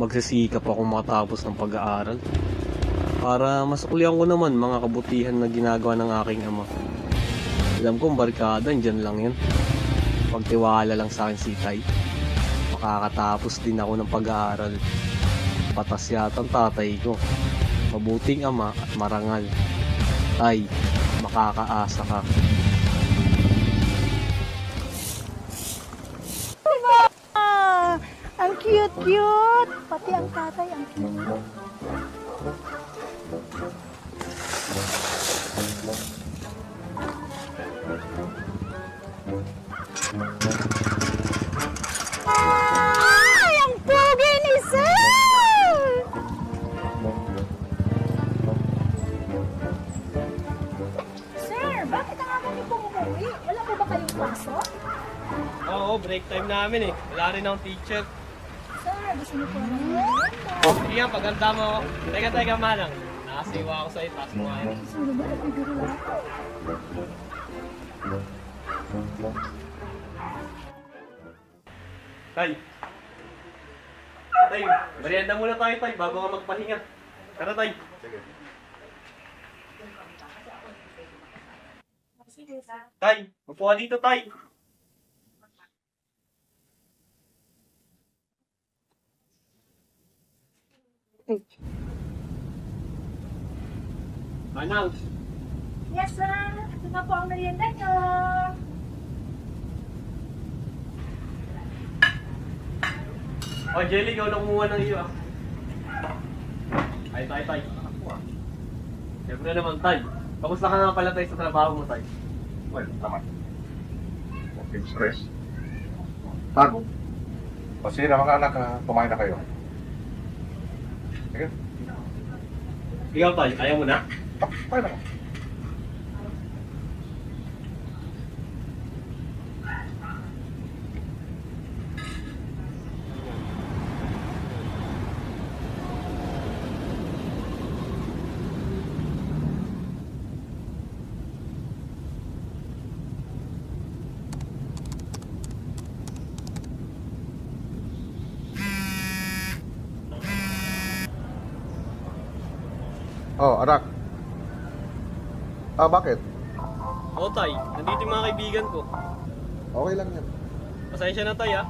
magsisikap ako matapos ng pag-aaral para masuklihan ko naman mga kabutihan na ginagawa ng aking ama. Alam kong barkada, dyan lang yan. Pagtiwala lang sa akin si Tay, makakatapos din ako ng pag-aaral. Patas yata ang tatay ko, mabuting ama at marangal. Tay, makakaasa ka. Ah, ang cute-cute. Pati ang tatay, ang cute. Ay, ang pogi ni Sir! Sir, bakit ang ako niyo pumuwi? Wala po ba kayong pasok? Oo, break time namin eh. Wala rin akong teacher. Sir, gusto niyo po naman. Sige nga, paganda mo. Teka, manang. Nakasiwa ako sa itaas mo ngayon. Sino ba? Nagbibiro lang ako. Tay! Tay, merienda muna tayo, Tay, bago ka magpahinga. Tara, Tay. Sige. Tay, upo ka dito, Tay. Manang, Yes, sir. Ito na po ang merienda niyo. Jelly, ikaw na kumuha ng iyo ah. Tay. Siyempre naman, Tay. Kamusta ka nga pala, Tay, sa trabaho mo, Tay? Well, naman. Okay, stress. Tago. O sige na mga anak, kumain na kayo. Sige. Ikaw, Tay, ayaw mo na? Kumain na. Oh, anak. Bakit? Oo, Tay. Nandito yung mga kaibigan ko. Okay lang yan. Pasensya na, Tay, ah.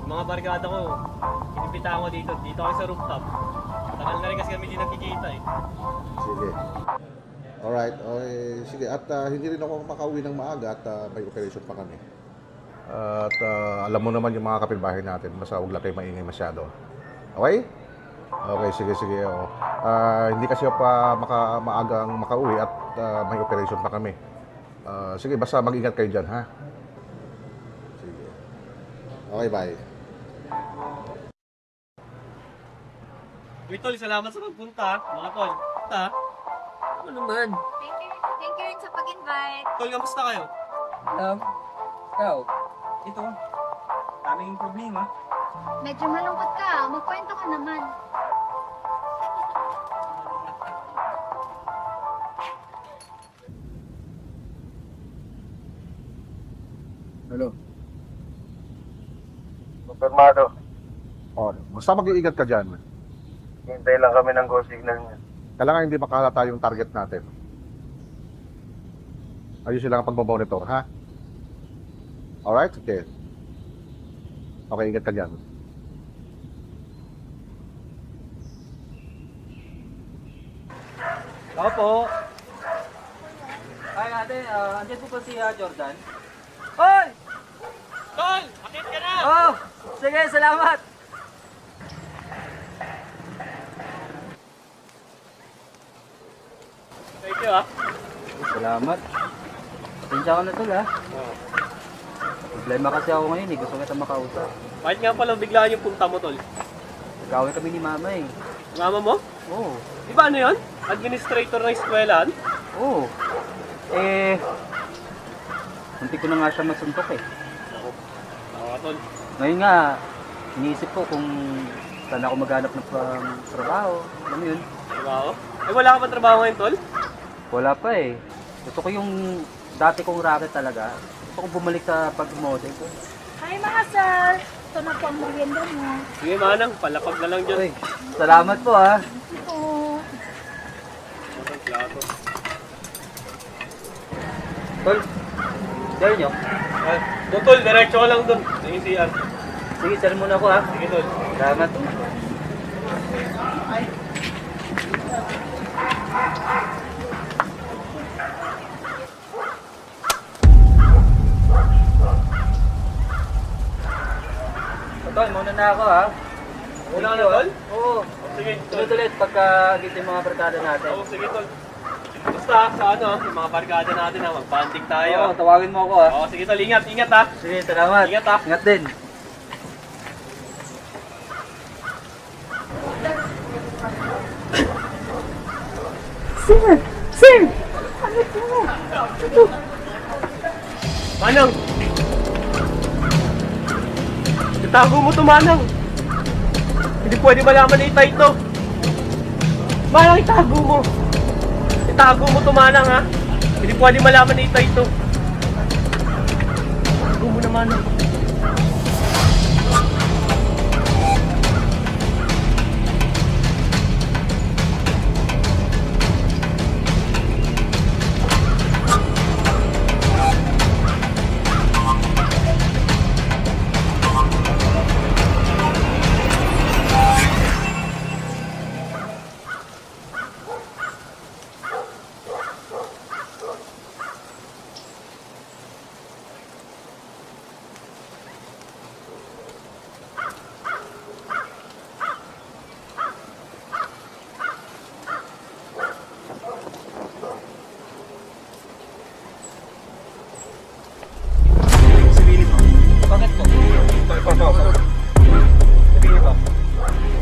Yung mga barkada ko, inipita ko dito. Dito ako sa rooftop. Tagal na rin kasi kami di nakikita eh. Sige. Alright, okay, sige. At hindi rin ako makauwi ng maaga at may operation pa kami. At alam mo naman yung mga kapitbahay natin, basta huwag lang kayo maingay masyado. Okay? Okay, sige. Oh. Hindi kasi ako pa maagang makauwi at may operation pa kami. Sige, basta mag-ingat kayo dyan, ha? Sige. Okay, bye. Uy, Tol, salamat sa pagpunta. Mga Tol, punta. Ano naman? Thank you rin sa pag-invite. Tol, kamusta kayo? Ikaw, ito, daming problema. Medyo malungkot ka. Magkwento ka naman. Hello? Kumpirmado. Oh, basta mag-iingat ka dyan. Hintay lang kami ng go signal niya. Kailangan hindi makalata yung target natin. Ayusin lang ang pagmamonitor, ha? Alright? Okay. Okay, ingat ka dyan. Opo. Ay, ate, andyan po ba si Jordan? Hoy! Tol, akit ka na! Oh! Sige, salamat! Thank you, ah. Salamat. Pasensya ka na tol, ha? Problema kasi ako ngayon, eh. Gusto kita makausap. Bakit nga pala biglaan yung punta mo, Tol? Nagkawin kami ni mama, eh. Mama mo? Oo. Di ba ano yun? Administrator ng eskwelahan? Oo. Munti ko na nga siya masuntok, eh. Oo, Tol. Ngayon nga, iniisip ko kung saan ako maghanap ng trabaho. Alam mo yun? Trabaho? Eh, wala ka pa trabaho ngayon, Tol? Wala pa, eh. Gusto ko yung dati kong racket talaga. Gusto ko bumalik sa pag-model ko. Hi, Ay mga sir, ito na po ang merienda mo. Sige, Manang, palapag na lang dyan. Uy, salamat po ha. Ito. Ang plato. Tol, dahil nyo. Tol, diretso ka lang doon. Sige, CR. Sige, sir muna ako ha. Sige, Tol. Salamat. Tol, muna na ako ha. Wala ka na, Tol? Oo. Sige, Tol. Tuloy-tuloy pagka dito yung mga barkada natin. Oo, sige, Tol. Basta, sa ano, yung mga barkada natin ha, mag-banding tayo. Oo, tawagin mo ako ha. Oo, sige, Tol. Ingat, ingat ha. Sige, salamat. Ingat, ha. Ingat din. Sir! Sir! Ano po? Manang! Itago mo to, Manang! Hindi pwede malaman na itay to! Manang, itago mo! Itago mo to, Manang, ha? Hindi pwede malaman na itay to! Itago mo na, Manang! Bakit po?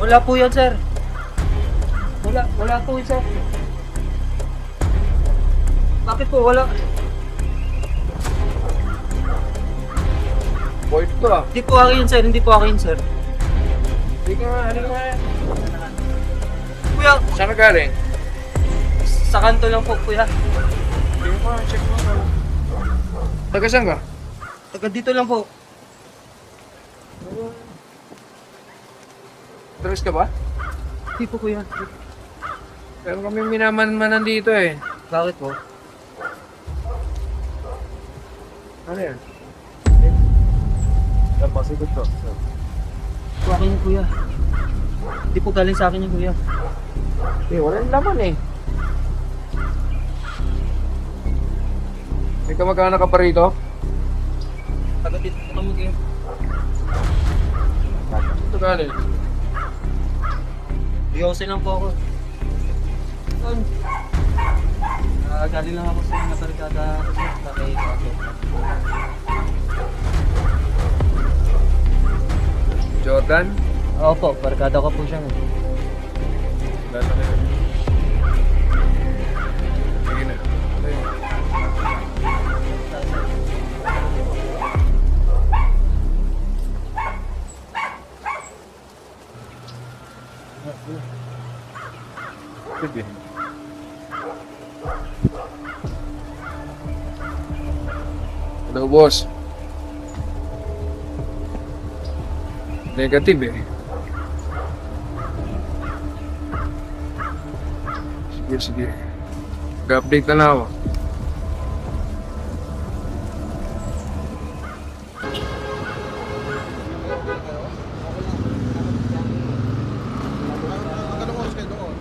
Wala po yan, sir. Wala po yun, sir. Bakit po? Wala. Boy, ito ah. Hindi po akin yun, sir. Hindi po akin yun, sir. Hindi ka nga, ano nga. Kuya, Saan ka galing? sa kanto lang po, kuya. Hindi mo check mo. Taga saan ka? Taga dito lang po. Tres ka ba? Hindi po, kuya. Pero kami minaman-manan dito eh. Bakit po? Ano yan? Po akin yun, kuya. Hindi po galing sa akin yun, kuya. Eh, walang laman eh. May kamag-anak ka pa rito? Taga dito po kami, kuya. Ito galing. Yosin lang po ako. Galing lang ako sa mga barkada sa kay Kato. Jordan? Opo, barkada ko po siya. Sige na. Sige. Hello, boss. Negative eh. Sige. Mag-update na lang ako. Anong oras kayo doon?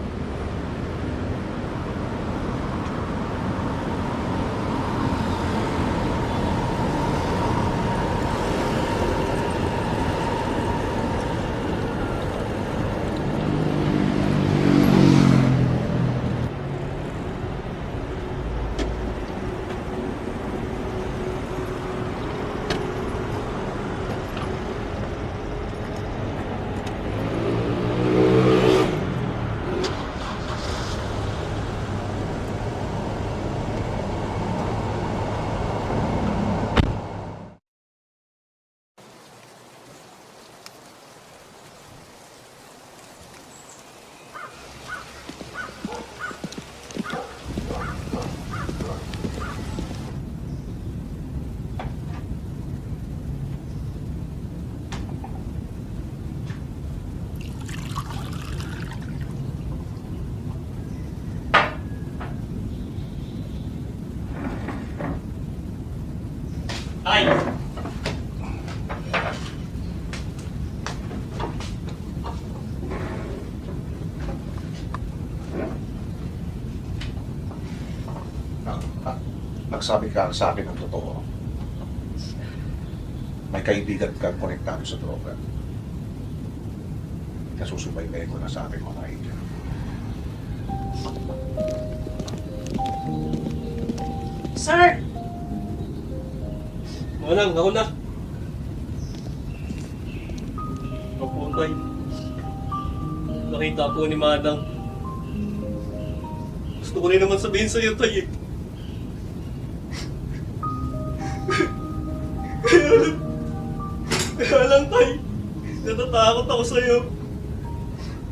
Tay! Nagsabi ka sa akin ng totoo. May kaibigan kang konektado sa droga. Nasusubaybay ko na sa ating mga kaibigan. Sir! Manang, ako na. Opo, Tay. Nakita po ni Manang. Gusto ko rin naman sabihin sa'yo, Tay, eh. Kaya lang, Tay. Natatakot ako sa'yo.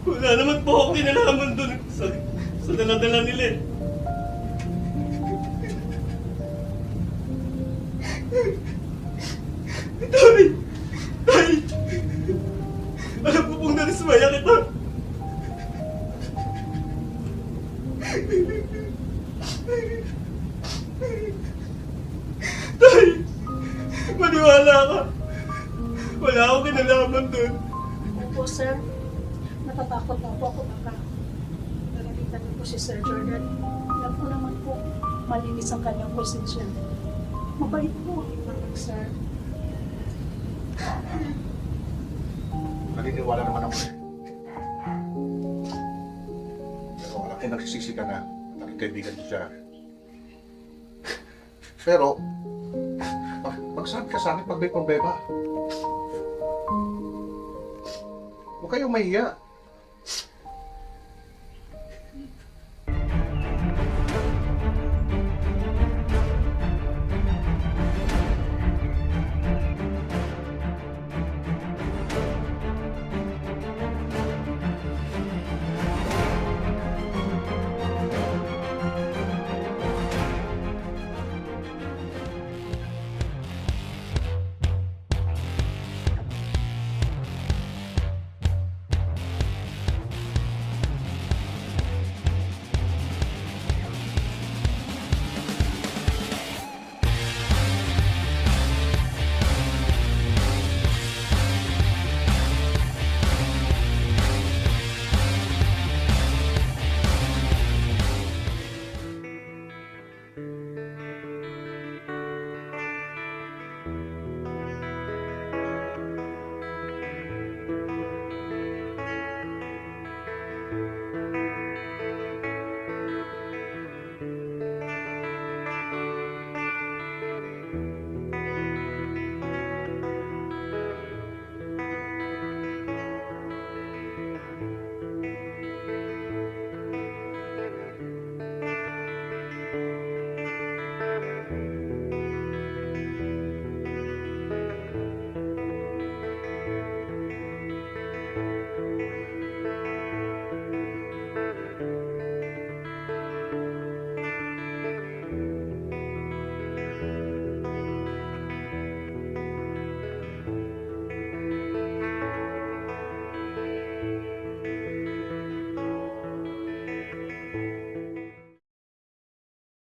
Wala naman po ako kinalaman dun sa dala-dala nila, eh. Tay! Tay! Alam ko pong narismaya kita. Tay! Maniwala ka. Wala akong kinalaman doon. Opo, sir. Natatakot na po ako baka nagalitan niyo po si Sir Jordan. Alam ko naman po, malinis ang kanyang posisyon. Mabait po, sir. Naniniwala naman ako eh. Pero alam ko nagsisisi ka na. Naging kaibigan ko siya. Pero, magsabi ka sa akin pag may problema. Huwag kayong mahiya.